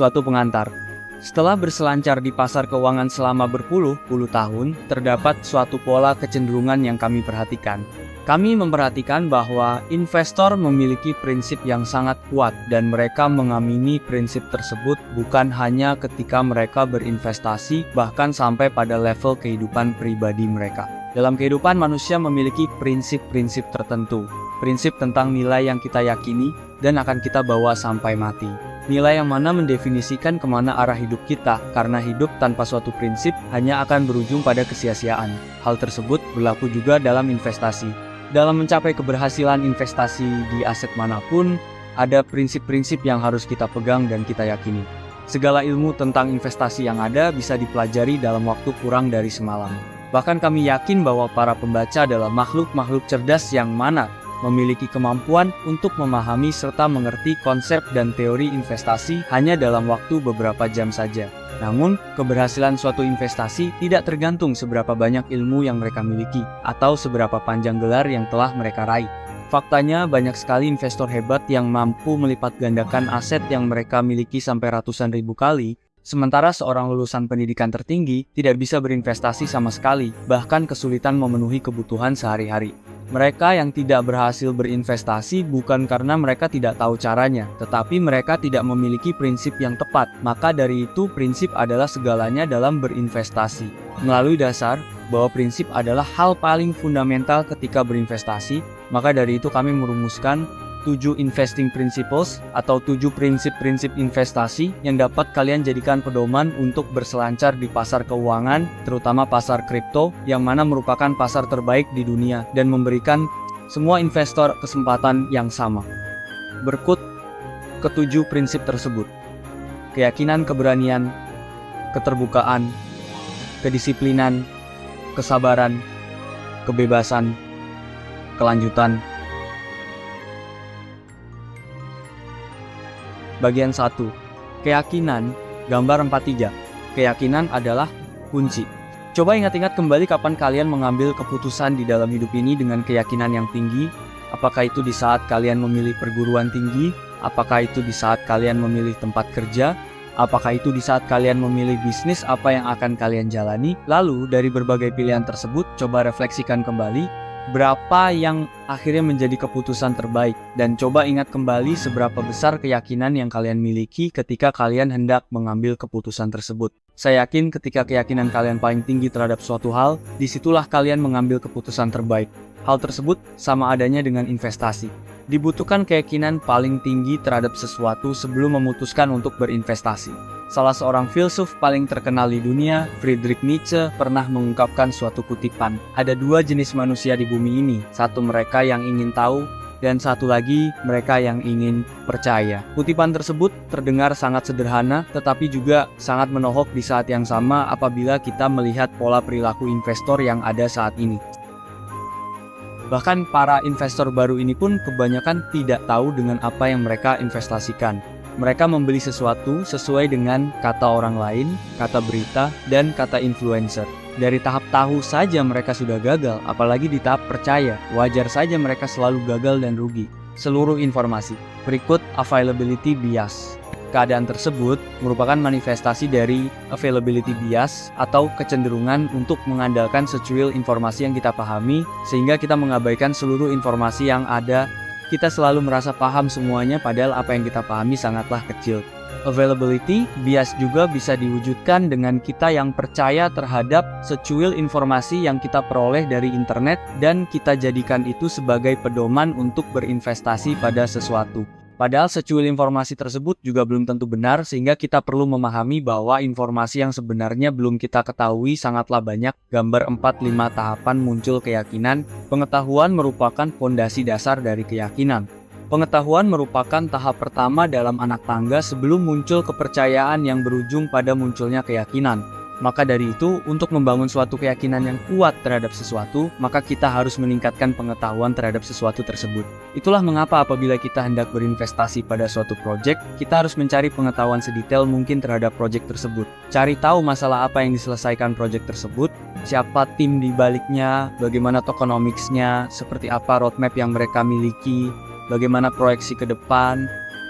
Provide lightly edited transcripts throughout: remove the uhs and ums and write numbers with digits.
suatu pengantar. Setelah berselancar di pasar keuangan selama berpuluh-puluh tahun, terdapat suatu pola kecenderungan yang kami perhatikan. Kami memperhatikan bahwa investor memiliki prinsip yang sangat kuat dan mereka mengamini prinsip tersebut bukan hanya ketika mereka berinvestasi, bahkan sampai pada level kehidupan pribadi mereka. Dalam kehidupan, manusia memiliki prinsip-prinsip tertentu, prinsip tentang nilai yang kita yakini dan akan kita bawa sampai mati. Nilai yang mana mendefinisikan kemana arah hidup kita, karena hidup tanpa suatu prinsip hanya akan berujung pada kesia-siaan. Hal tersebut berlaku juga dalam investasi. Dalam mencapai keberhasilan investasi di aset manapun, ada prinsip-prinsip yang harus kita pegang dan kita yakini. Segala ilmu tentang investasi yang ada bisa dipelajari dalam waktu kurang dari semalam. Bahkan kami yakin bahwa para pembaca adalah makhluk-makhluk cerdas yang mana memiliki kemampuan untuk memahami serta mengerti konsep dan teori investasi hanya dalam waktu beberapa jam saja. Namun, keberhasilan suatu investasi tidak tergantung seberapa banyak ilmu yang mereka miliki atau seberapa panjang gelar yang telah mereka raih. Faktanya, banyak sekali investor hebat yang mampu melipat gandakan aset yang mereka miliki sampai ratusan ribu kali, sementara seorang lulusan pendidikan tertinggi tidak bisa berinvestasi sama sekali, bahkan kesulitan memenuhi kebutuhan sehari-hari. Mereka yang tidak berhasil berinvestasi bukan karena mereka tidak tahu caranya, tetapi mereka tidak memiliki prinsip yang tepat. Maka dari itu, prinsip adalah segalanya dalam berinvestasi. Melalui dasar bahwa prinsip adalah hal paling fundamental ketika berinvestasi, maka dari itu kami merumuskan 7 investing principles atau 7 prinsip-prinsip investasi yang dapat kalian jadikan pedoman untuk berselancar di pasar keuangan, terutama pasar kripto yang mana merupakan pasar terbaik di dunia dan memberikan semua investor kesempatan yang sama. Berikut ke-7 prinsip tersebut: keyakinan, keberanian, keterbukaan, kedisiplinan, kesabaran, kebebasan, kelanjutan. Bagian 1. Keyakinan, gambar 43. Keyakinan adalah kunci. Coba ingat-ingat kembali kapan kalian mengambil keputusan di dalam hidup ini dengan keyakinan yang tinggi. Apakah itu di saat kalian memilih perguruan tinggi? Apakah itu di saat kalian memilih tempat kerja? Apakah itu di saat kalian memilih bisnis apa yang akan kalian jalani? Lalu dari berbagai pilihan tersebut, coba refleksikan kembali berapa yang akhirnya menjadi keputusan terbaik, dan coba ingat kembali seberapa besar keyakinan yang kalian miliki ketika kalian hendak mengambil keputusan tersebut. Saya yakin ketika keyakinan kalian paling tinggi terhadap suatu hal, disitulah kalian mengambil keputusan terbaik. Hal tersebut sama adanya dengan investasi. Dibutuhkan keyakinan paling tinggi terhadap sesuatu sebelum memutuskan untuk berinvestasi. Salah seorang filsuf paling terkenal di dunia, Friedrich Nietzsche, pernah mengungkapkan suatu kutipan. Ada 2 jenis manusia di bumi ini, satu mereka yang ingin tahu, dan satu lagi mereka yang ingin percaya. Kutipan tersebut terdengar sangat sederhana, tetapi juga sangat menohok di saat yang sama apabila kita melihat pola perilaku investor yang ada saat ini. Bahkan para investor baru ini pun kebanyakan tidak tahu dengan apa yang mereka investasikan. Mereka membeli sesuatu sesuai dengan kata orang lain, kata berita, dan kata influencer. Dari tahap tahu saja mereka sudah gagal, apalagi di tahap percaya. Wajar saja mereka selalu gagal dan rugi. Seluruh informasi. Berikut availability bias. Keadaan tersebut merupakan manifestasi dari availability bias atau kecenderungan untuk mengandalkan secuil informasi yang kita pahami sehingga kita mengabaikan seluruh informasi yang ada. Kita selalu merasa paham semuanya padahal apa yang kita pahami sangatlah kecil. Availability bias juga bisa diwujudkan dengan kita yang percaya terhadap secuil informasi yang kita peroleh dari internet dan kita jadikan itu sebagai pedoman untuk berinvestasi pada sesuatu. Padahal secuil informasi tersebut juga belum tentu benar sehingga kita perlu memahami bahwa informasi yang sebenarnya belum kita ketahui sangatlah banyak. Gambar 4-5 tahapan muncul keyakinan. Pengetahuan merupakan fondasi dasar dari keyakinan. Pengetahuan merupakan tahap pertama dalam anak tangga sebelum muncul kepercayaan yang berujung pada munculnya keyakinan. Maka dari itu, untuk membangun suatu keyakinan yang kuat terhadap sesuatu, maka kita harus meningkatkan pengetahuan terhadap sesuatu tersebut. Itulah mengapa apabila kita hendak berinvestasi pada suatu proyek, kita harus mencari pengetahuan sedetail mungkin terhadap proyek tersebut. Cari tahu masalah apa yang diselesaikan proyek tersebut, siapa tim di baliknya, bagaimana tokenomicsnya, seperti apa roadmap yang mereka miliki, bagaimana proyeksi ke depan,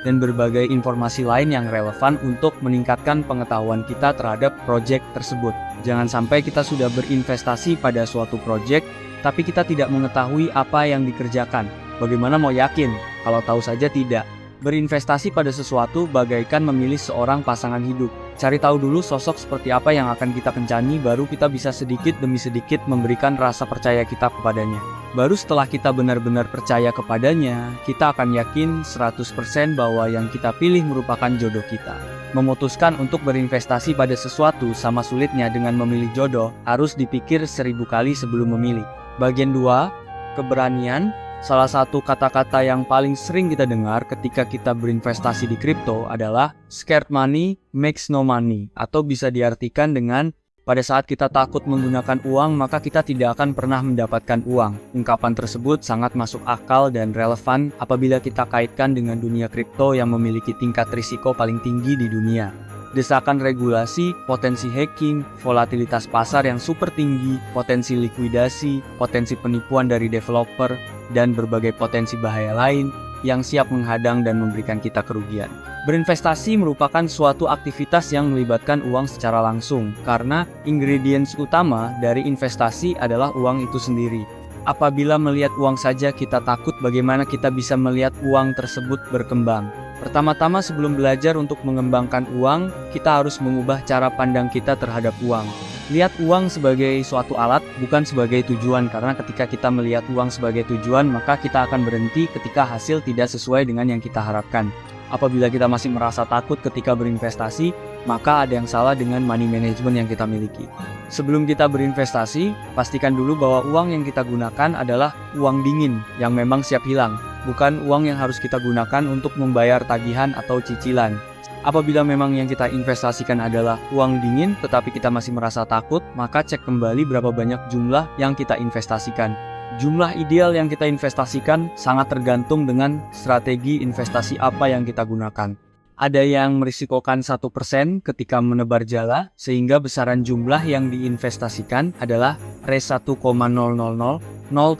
dan berbagai informasi lain yang relevan untuk meningkatkan pengetahuan kita terhadap proyek tersebut. Jangan sampai kita sudah berinvestasi pada suatu proyek, tapi kita tidak mengetahui apa yang dikerjakan. Bagaimana mau yakin kalau tahu saja tidak? Berinvestasi pada sesuatu bagaikan memilih seorang pasangan hidup. Cari tahu dulu sosok seperti apa yang akan kita kencani, baru kita bisa sedikit demi sedikit memberikan rasa percaya kita kepadanya. Baru setelah kita benar-benar percaya kepadanya, kita akan yakin 100% bahwa yang kita pilih merupakan jodoh kita. Memutuskan untuk berinvestasi pada sesuatu sama sulitnya dengan memilih jodoh, harus dipikir 1000 kali sebelum memilih. Bagian 2, keberanian. Salah satu kata-kata yang paling sering kita dengar ketika kita berinvestasi di kripto adalah scared money makes no money, atau bisa diartikan dengan pada saat kita takut menggunakan uang maka kita tidak akan pernah mendapatkan uang. Ungkapan tersebut sangat masuk akal dan relevan apabila kita kaitkan dengan dunia kripto yang memiliki tingkat risiko paling tinggi di dunia. Desakan regulasi, potensi hacking, volatilitas pasar yang super tinggi, potensi likuidasi, potensi penipuan dari developer, dan berbagai potensi bahaya lain yang siap menghadang dan memberikan kita kerugian. Berinvestasi merupakan suatu aktivitas yang melibatkan uang secara langsung, karena ingredients utama dari investasi adalah uang itu sendiri. Apabila melihat uang saja kita takut, bagaimana kita bisa melihat uang tersebut berkembang? Pertama-tama sebelum belajar untuk mengembangkan uang, kita harus mengubah cara pandang kita terhadap uang. Lihat uang sebagai suatu alat, bukan sebagai tujuan, karena ketika kita melihat uang sebagai tujuan, maka kita akan berhenti ketika hasil tidak sesuai dengan yang kita harapkan. Apabila kita masih merasa takut ketika berinvestasi, maka ada yang salah dengan money management yang kita miliki. Sebelum kita berinvestasi, pastikan dulu bahwa uang yang kita gunakan adalah uang dingin yang memang siap hilang, bukan uang yang harus kita gunakan untuk membayar tagihan atau cicilan. Apabila memang yang kita investasikan adalah uang dingin tetapi kita masih merasa takut, maka cek kembali berapa banyak jumlah yang kita investasikan. Jumlah ideal yang kita investasikan sangat tergantung dengan strategi investasi apa yang kita gunakan. Ada yang merisikokan 1% ketika menebar jala, sehingga besaran jumlah yang diinvestasikan adalah res 1,0000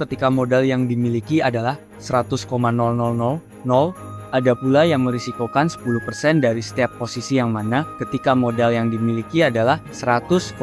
ketika modal yang dimiliki adalah 100,000. Ada pula yang merisikokan 10% dari setiap posisi yang mana ketika modal yang dimiliki adalah 100,000,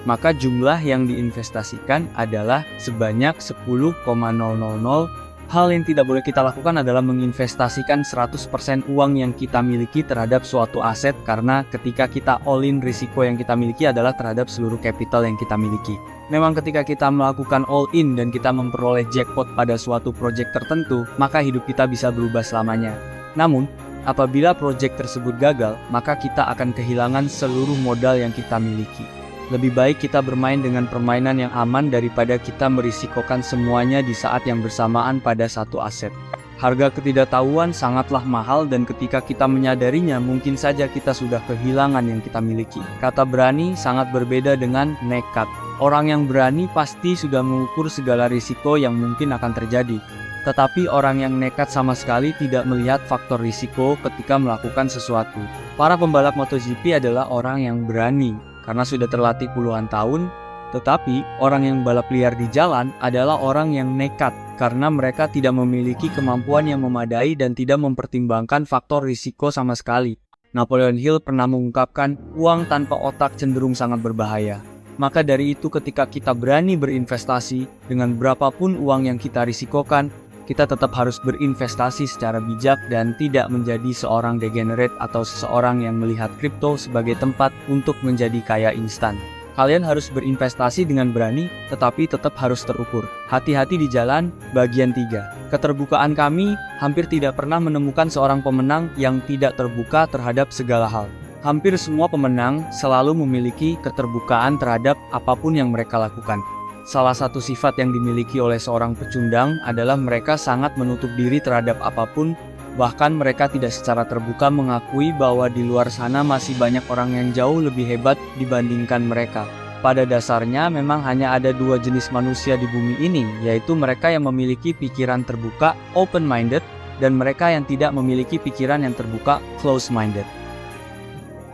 maka jumlah yang diinvestasikan adalah sebanyak 10,000. Hal yang tidak boleh kita lakukan adalah menginvestasikan 100% uang yang kita miliki terhadap suatu aset, karena ketika kita all in, risiko yang kita miliki adalah terhadap seluruh capital yang kita miliki. Memang ketika kita melakukan all in dan kita memperoleh jackpot pada suatu proyek tertentu, maka hidup kita bisa berubah selamanya. Namun, apabila proyek tersebut gagal, maka kita akan kehilangan seluruh modal yang kita miliki. Lebih baik kita bermain dengan permainan yang aman daripada kita merisikokan semuanya di saat yang bersamaan pada satu aset. Harga ketidaktahuan sangatlah mahal, dan ketika kita menyadarinya mungkin saja kita sudah kehilangan yang kita miliki. Kata berani sangat berbeda dengan nekat. Orang yang berani pasti sudah mengukur segala risiko yang mungkin akan terjadi. Tetapi orang yang nekat sama sekali tidak melihat faktor risiko ketika melakukan sesuatu. Para pembalap MotoGP adalah orang yang berani karena sudah terlatih puluhan tahun, tetapi orang yang balap liar di jalan adalah orang yang nekat karena mereka tidak memiliki kemampuan yang memadai dan tidak mempertimbangkan faktor risiko sama sekali. Napoleon Hill pernah mengungkapkan, uang tanpa otak cenderung sangat berbahaya. Maka dari itu ketika kita berani berinvestasi dengan berapapun uang yang kita risikokan, kita tetap harus berinvestasi secara bijak dan tidak menjadi seorang degenerate atau seseorang yang melihat kripto sebagai tempat untuk menjadi kaya instan. Kalian harus berinvestasi dengan berani, tetapi tetap harus terukur. Hati-hati di jalan, bagian 3. Keterbukaan kami hampir tidak pernah menemukan seorang pemenang yang tidak terbuka terhadap segala hal. Hampir semua pemenang selalu memiliki keterbukaan terhadap apapun yang mereka lakukan. Salah satu sifat yang dimiliki oleh seorang pecundang adalah mereka sangat menutup diri terhadap apapun, bahkan mereka tidak secara terbuka mengakui bahwa di luar sana masih banyak orang yang jauh lebih hebat dibandingkan mereka. Pada dasarnya memang hanya ada dua jenis manusia di bumi ini, yaitu mereka yang memiliki pikiran terbuka, open-minded, dan mereka yang tidak memiliki pikiran yang terbuka, close-minded.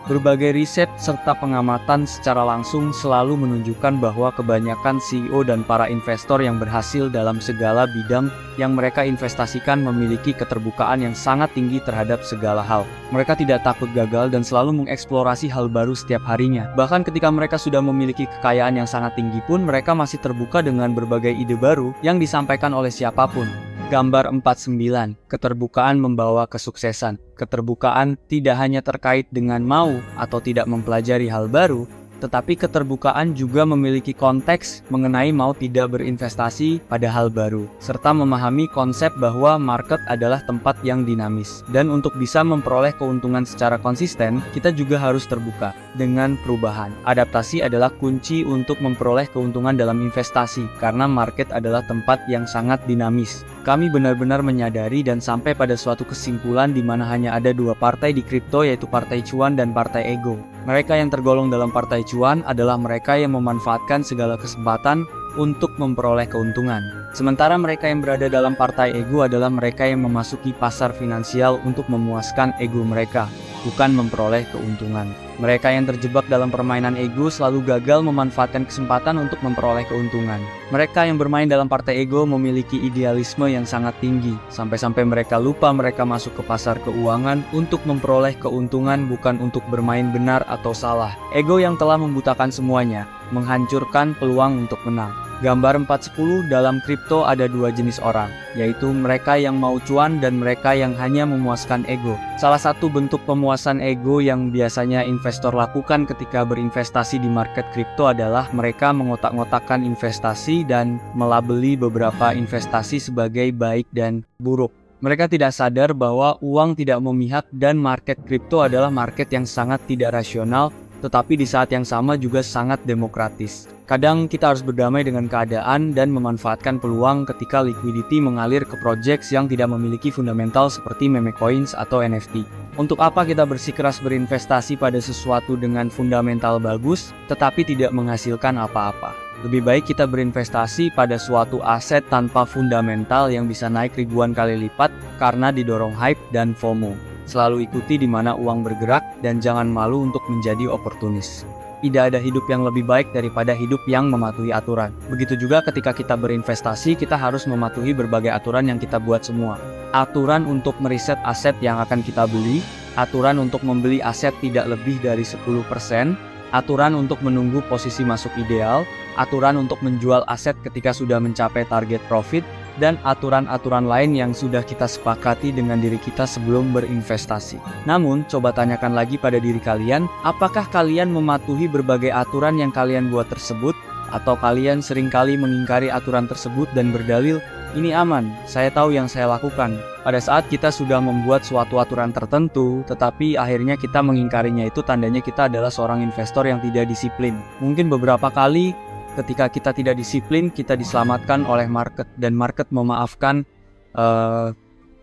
Berbagai riset serta pengamatan secara langsung selalu menunjukkan bahwa kebanyakan CEO dan para investor yang berhasil dalam segala bidang yang mereka investasikan memiliki keterbukaan yang sangat tinggi terhadap segala hal. Mereka tidak takut gagal dan selalu mengeksplorasi hal baru setiap harinya. Bahkan ketika mereka sudah memiliki kekayaan yang sangat tinggi pun, mereka masih terbuka dengan berbagai ide baru yang disampaikan oleh siapapun. Gambar 49. Keterbukaan membawa kesuksesan. Keterbukaan tidak hanya terkait dengan mau atau tidak mempelajari hal baru, tetapi keterbukaan juga memiliki konteks mengenai mau tidak berinvestasi pada hal baru, serta memahami konsep bahwa market adalah tempat yang dinamis. Dan untuk bisa memperoleh keuntungan secara konsisten, kita juga harus terbuka dengan perubahan. Adaptasi adalah kunci untuk memperoleh keuntungan dalam investasi, karena market adalah tempat yang sangat dinamis. Kami benar-benar menyadari dan sampai pada suatu kesimpulan di mana hanya ada dua partai di kripto, yaitu partai cuan dan partai ego. Mereka yang tergolong dalam partai cuan adalah mereka yang memanfaatkan segala kesempatan untuk memperoleh keuntungan. Sementara mereka yang berada dalam partai ego adalah mereka yang memasuki pasar finansial untuk memuaskan ego mereka, bukan memperoleh keuntungan. Mereka yang terjebak dalam permainan ego selalu gagal memanfaatkan kesempatan untuk memperoleh keuntungan. Mereka yang bermain dalam partai ego memiliki idealisme yang sangat tinggi, sampai-sampai mereka lupa mereka masuk ke pasar keuangan untuk memperoleh keuntungan, bukan untuk bermain benar atau salah. Ego yang telah membutakan semuanya, menghancurkan peluang untuk menang. Gambar 410. Dalam kripto ada dua jenis orang, yaitu mereka yang mau cuan dan mereka yang hanya memuaskan ego. Salah satu bentuk pemuasan ego yang biasanya investor lakukan ketika berinvestasi di market kripto adalah mereka mengotak-ngotakkan investasi dan melabeli beberapa investasi sebagai baik dan buruk. Mereka tidak sadar bahwa uang tidak memihak dan market kripto adalah market yang sangat tidak rasional, tetapi di saat yang sama juga sangat demokratis. Kadang kita harus berdamai dengan keadaan dan memanfaatkan peluang ketika liquidity mengalir ke projects yang tidak memiliki fundamental seperti meme coins atau NFT. Untuk apa kita bersikeras berinvestasi pada sesuatu dengan fundamental bagus, tetapi tidak menghasilkan apa-apa? Lebih baik kita berinvestasi pada suatu aset tanpa fundamental yang bisa naik ribuan kali lipat karena didorong hype dan FOMO. Selalu ikuti di mana uang bergerak dan jangan malu untuk menjadi oportunis. Tidak ada hidup yang lebih baik daripada hidup yang mematuhi aturan. Begitu juga ketika kita berinvestasi, kita harus mematuhi berbagai aturan yang kita buat semua. Aturan untuk meriset aset yang akan kita beli, aturan untuk membeli aset tidak lebih dari 10%, aturan untuk menunggu posisi masuk ideal, aturan untuk menjual aset ketika sudah mencapai target profit, dan aturan-aturan lain yang sudah kita sepakati dengan diri kita sebelum berinvestasi. Namun, coba tanyakan lagi pada diri kalian, apakah kalian mematuhi berbagai aturan yang kalian buat tersebut? Atau kalian seringkali mengingkari aturan tersebut dan berdalil, ini aman, saya tahu yang saya lakukan. Pada saat kita sudah membuat suatu aturan tertentu, tetapi akhirnya kita mengingkarinya, itu tandanya kita adalah seorang investor yang tidak disiplin. Mungkin beberapa kali ketika kita tidak disiplin, kita diselamatkan oleh market, dan market memaafkan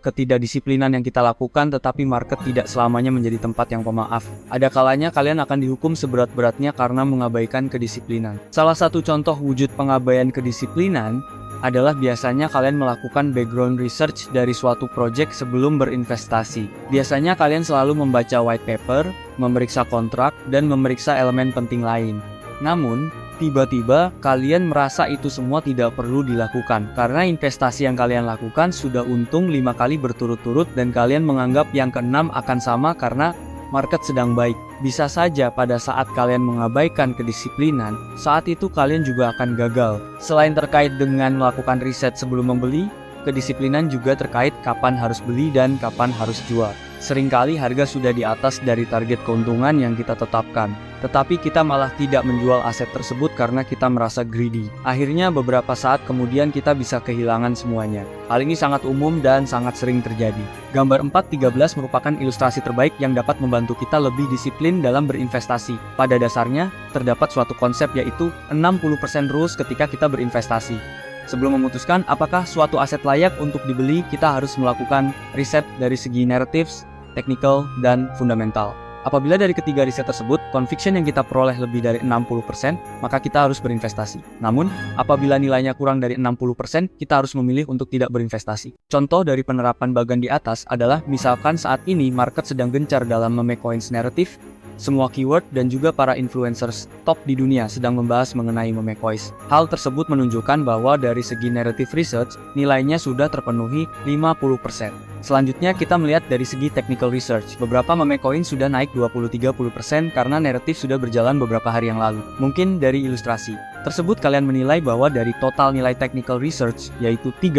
ketidakdisiplinan yang kita lakukan, tetapi market tidak selamanya menjadi tempat yang pemaaf. Ada kalanya kalian akan dihukum seberat-beratnya karena mengabaikan kedisiplinan. Salah satu contoh wujud pengabaian kedisiplinan adalah biasanya kalian melakukan background research dari suatu project sebelum berinvestasi. Biasanya kalian selalu membaca white paper, memeriksa kontrak, dan memeriksa elemen penting lain. Namun, tiba-tiba kalian merasa itu semua tidak perlu dilakukan karena investasi yang kalian lakukan sudah untung 5 kali berturut-turut dan kalian menganggap yang keenam akan sama karena market sedang baik. Bisa saja pada saat kalian mengabaikan kedisiplinan, saat itu kalian juga akan gagal. Selain terkait dengan melakukan riset sebelum membeli, kedisiplinan juga terkait kapan harus beli dan kapan harus jual. Seringkali harga sudah di atas dari target keuntungan yang kita tetapkan, tetapi kita malah tidak menjual aset tersebut karena kita merasa greedy. Akhirnya beberapa saat kemudian kita bisa kehilangan semuanya. Hal ini sangat umum dan sangat sering terjadi. Gambar 4.13 merupakan ilustrasi terbaik yang dapat membantu kita lebih disiplin dalam berinvestasi. Pada dasarnya, terdapat suatu konsep yaitu 60% rules ketika kita berinvestasi. Sebelum memutuskan apakah suatu aset layak untuk dibeli, kita harus melakukan riset dari segi narratives, technical, dan fundamental. Apabila dari ketiga riset tersebut, conviction yang kita peroleh lebih dari 60%, maka kita harus berinvestasi. Namun, apabila nilainya kurang dari 60%, kita harus memilih untuk tidak berinvestasi. Contoh dari penerapan bagan di atas adalah misalkan saat ini market sedang gencar dalam meme coins narrative, Semua keyword dan juga para influencers top di dunia sedang membahas mengenai memecoins. Hal tersebut menunjukkan bahwa dari segi narrative research, nilainya sudah terpenuhi 50%. Selanjutnya kita melihat dari segi technical research. Beberapa memecoin sudah naik 20-30% karena naratif sudah berjalan beberapa hari yang lalu. Mungkin dari ilustrasi tersebut kalian menilai bahwa dari total nilai technical research yaitu 30%,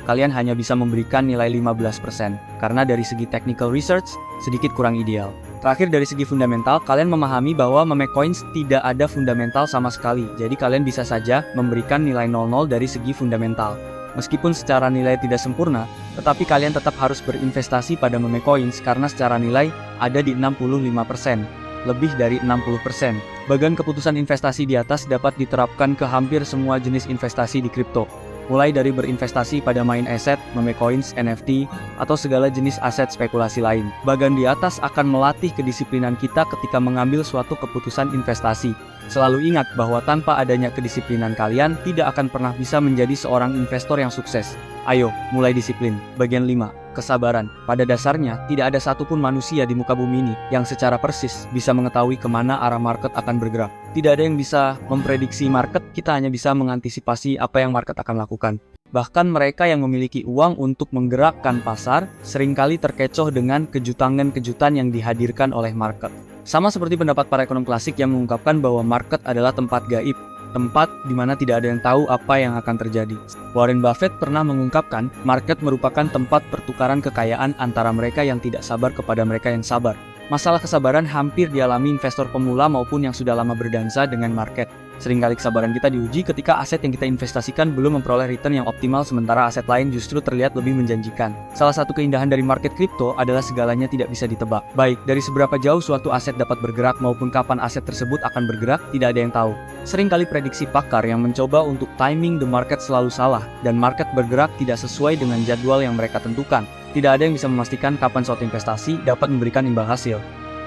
kalian hanya bisa memberikan nilai 15% karena dari segi technical research sedikit kurang ideal. Terakhir dari segi fundamental, kalian memahami bahwa memecoins tidak ada fundamental sama sekali. Jadi kalian bisa saja memberikan nilai 00 dari segi fundamental. Meskipun secara nilai tidak sempurna, tetapi kalian tetap harus berinvestasi pada memecoins karena secara nilai ada di 65%, lebih dari 60%. Bagian keputusan investasi di atas dapat diterapkan ke hampir semua jenis investasi di kripto, mulai dari berinvestasi pada main aset, memecoins, NFT, atau segala jenis aset spekulasi lain. Bagian di atas akan melatih kedisiplinan kita ketika mengambil suatu keputusan investasi. Selalu ingat bahwa tanpa adanya kedisiplinan kalian tidak akan pernah bisa menjadi seorang investor yang sukses. Ayo, mulai disiplin. Bagian 5. Kesabaran. Pada dasarnya, tidak ada satupun manusia di muka bumi ini yang secara persis bisa mengetahui kemana arah market akan bergerak. Tidak ada yang bisa memprediksi market, kita hanya bisa mengantisipasi apa yang market akan lakukan. Bahkan mereka yang memiliki uang untuk menggerakkan pasar seringkali terkecoh dengan kejutan-kejutan yang dihadirkan oleh market. Sama seperti pendapat para ekonom klasik yang mengungkapkan bahwa market adalah tempat gaib, tempat di mana tidak ada yang tahu apa yang akan terjadi. Warren Buffett pernah mengungkapkan, market merupakan tempat pertukaran kekayaan antara mereka yang tidak sabar kepada mereka yang sabar. Masalah kesabaran hampir dialami investor pemula maupun yang sudah lama berdansa dengan market. Seringkali kesabaran kita diuji ketika aset yang kita investasikan belum memperoleh return yang optimal sementara aset lain justru terlihat lebih menjanjikan. Salah satu keindahan dari market kripto adalah segalanya tidak bisa ditebak. Baik dari seberapa jauh suatu aset dapat bergerak maupun kapan aset tersebut akan bergerak, tidak ada yang tahu. Seringkali prediksi pakar yang mencoba untuk timing the market selalu salah dan market bergerak tidak sesuai dengan jadwal yang mereka tentukan. Tidak ada yang bisa memastikan kapan suatu investasi dapat memberikan imbal hasil.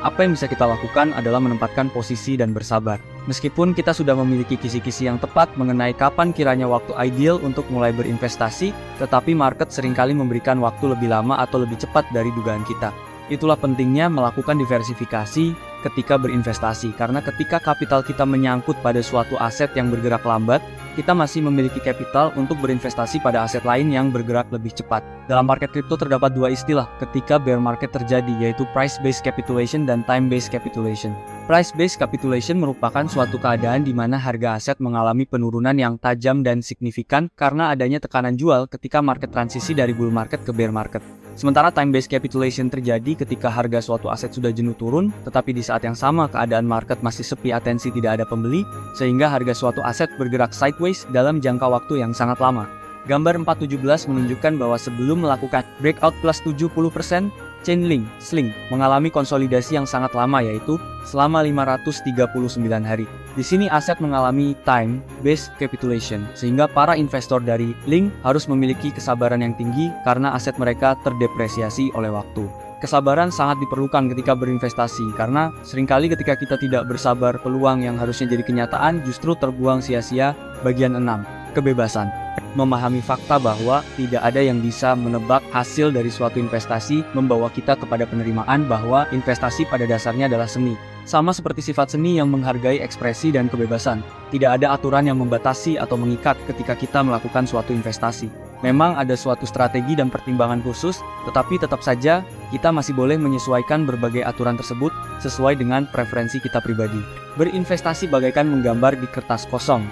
Apa yang bisa kita lakukan adalah menempatkan posisi dan bersabar. Meskipun kita sudah memiliki kisi-kisi yang tepat mengenai kapan kiranya waktu ideal untuk mulai berinvestasi, tetapi market seringkali memberikan waktu lebih lama atau lebih cepat dari dugaan kita. Itulah pentingnya melakukan diversifikasi ketika berinvestasi, karena ketika kapital kita menyangkut pada suatu aset yang bergerak lambat, kita masih memiliki kapital untuk berinvestasi pada aset lain yang bergerak lebih cepat. Dalam market kripto terdapat dua istilah ketika bear market terjadi, yaitu price-based capitulation dan time-based capitulation. Price-based capitulation merupakan suatu keadaan di mana harga aset mengalami penurunan yang tajam dan signifikan karena adanya tekanan jual ketika market transisi dari bull market ke bear market. Sementara time-based capitulation terjadi ketika harga suatu aset sudah jenuh turun, tetapi di saat yang sama keadaan market masih sepi atensi, tidak ada pembeli, sehingga harga suatu aset bergerak sideways dalam jangka waktu yang sangat lama. Gambar 417 menunjukkan bahwa sebelum melakukan breakout plus 70%, Chainlink, Sling, mengalami konsolidasi yang sangat lama yaitu selama 539 hari. Di sini aset mengalami time-based capitulation, sehingga para investor dari Link harus memiliki kesabaran yang tinggi karena aset mereka terdepresiasi oleh waktu. Kesabaran sangat diperlukan ketika berinvestasi, karena seringkali ketika kita tidak bersabar, peluang yang harusnya jadi kenyataan justru terbuang sia-sia. Bagian 6. Kebebasan. Memahami fakta bahwa tidak ada yang bisa menebak hasil dari suatu investasi membawa kita kepada penerimaan bahwa investasi pada dasarnya adalah seni. Sama seperti sifat seni yang menghargai ekspresi dan kebebasan, tidak ada aturan yang membatasi atau mengikat ketika kita melakukan suatu investasi. Memang ada suatu strategi dan pertimbangan khusus, tetapi tetap saja kita masih boleh menyesuaikan berbagai aturan tersebut sesuai dengan preferensi kita pribadi. Berinvestasi bagaikan menggambar di kertas kosong.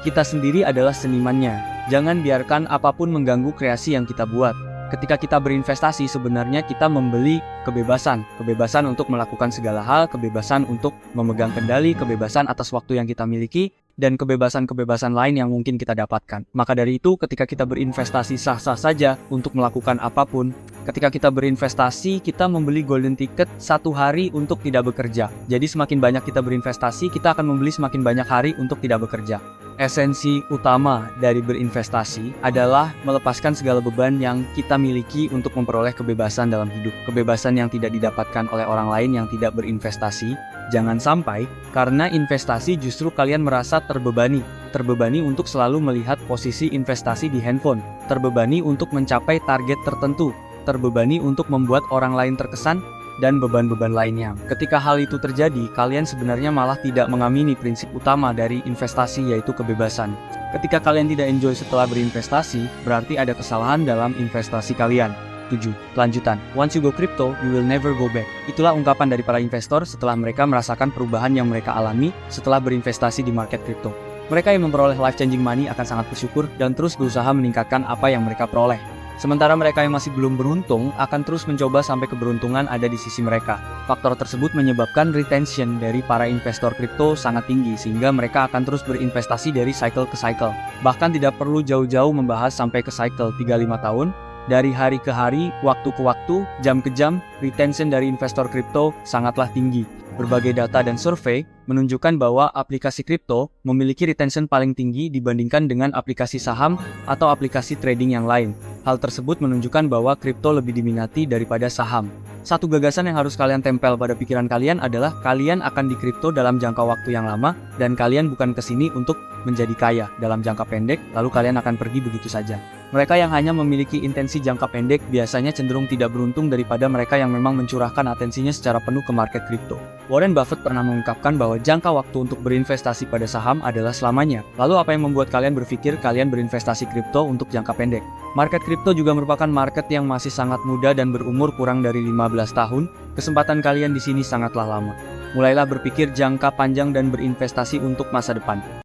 Kita sendiri adalah senimannya. Jangan biarkan apapun mengganggu kreasi yang kita buat. Ketika kita berinvestasi, sebenarnya kita membeli kebebasan. Kebebasan untuk melakukan segala hal, kebebasan untuk memegang kendali, kebebasan atas waktu yang kita miliki, dan kebebasan-kebebasan lain yang mungkin kita dapatkan. Maka dari itu, ketika kita berinvestasi sah-sah saja untuk melakukan apapun. Ketika kita berinvestasi, kita membeli golden ticket 1 hari untuk tidak bekerja. Jadi semakin banyak kita berinvestasi, kita akan membeli semakin banyak hari untuk tidak bekerja. Esensi utama dari berinvestasi adalah melepaskan segala beban yang kita miliki untuk memperoleh kebebasan dalam hidup. Kebebasan yang tidak didapatkan oleh orang lain yang tidak berinvestasi. Jangan sampai karena investasi justru kalian merasa terbebani. Terbebani untuk selalu melihat posisi investasi di handphone. Terbebani untuk mencapai target tertentu. Terbebani untuk membuat orang lain terkesan dan beban-beban lainnya. Ketika hal itu terjadi, kalian sebenarnya malah tidak mengamini prinsip utama dari investasi, yaitu kebebasan. Ketika kalian tidak enjoy setelah berinvestasi, berarti ada kesalahan dalam investasi kalian. 7. Kelanjutan. Once you go crypto, you will never go back. Itulah ungkapan dari para investor setelah mereka merasakan perubahan yang mereka alami setelah berinvestasi di market crypto. Mereka yang memperoleh life-changing money akan sangat bersyukur dan terus berusaha meningkatkan apa yang mereka peroleh. Sementara mereka yang masih belum beruntung akan terus mencoba sampai keberuntungan ada di sisi mereka. Faktor tersebut menyebabkan retention dari para investor kripto sangat tinggi sehingga mereka akan terus berinvestasi dari cycle ke cycle. Bahkan tidak perlu jauh-jauh membahas sampai ke cycle 3-5 tahun. Dari hari ke hari, waktu ke waktu, jam ke jam, retention dari investor kripto sangatlah tinggi. Berbagai data dan survei menunjukkan bahwa aplikasi kripto memiliki retention paling tinggi dibandingkan dengan aplikasi saham atau aplikasi trading yang lain. Hal tersebut menunjukkan bahwa kripto lebih diminati daripada saham. Satu gagasan yang harus kalian tempel pada pikiran kalian adalah kalian akan di kripto dalam jangka waktu yang lama dan kalian bukan kesini untuk menjadi kaya dalam jangka pendek lalu kalian akan pergi begitu saja. Mereka yang hanya memiliki intensi jangka pendek biasanya cenderung tidak beruntung daripada mereka yang memang mencurahkan atensinya secara penuh ke market kripto. Warren Buffett pernah mengungkapkan bahwa jangka waktu untuk berinvestasi pada saham adalah selamanya. Lalu apa yang membuat kalian berpikir kalian berinvestasi kripto untuk jangka pendek? Market kripto juga merupakan market yang masih sangat muda dan berumur kurang dari 15 tahun. Kesempatan kalian di sini sangatlah lama. Mulailah berpikir jangka panjang dan berinvestasi untuk masa depan.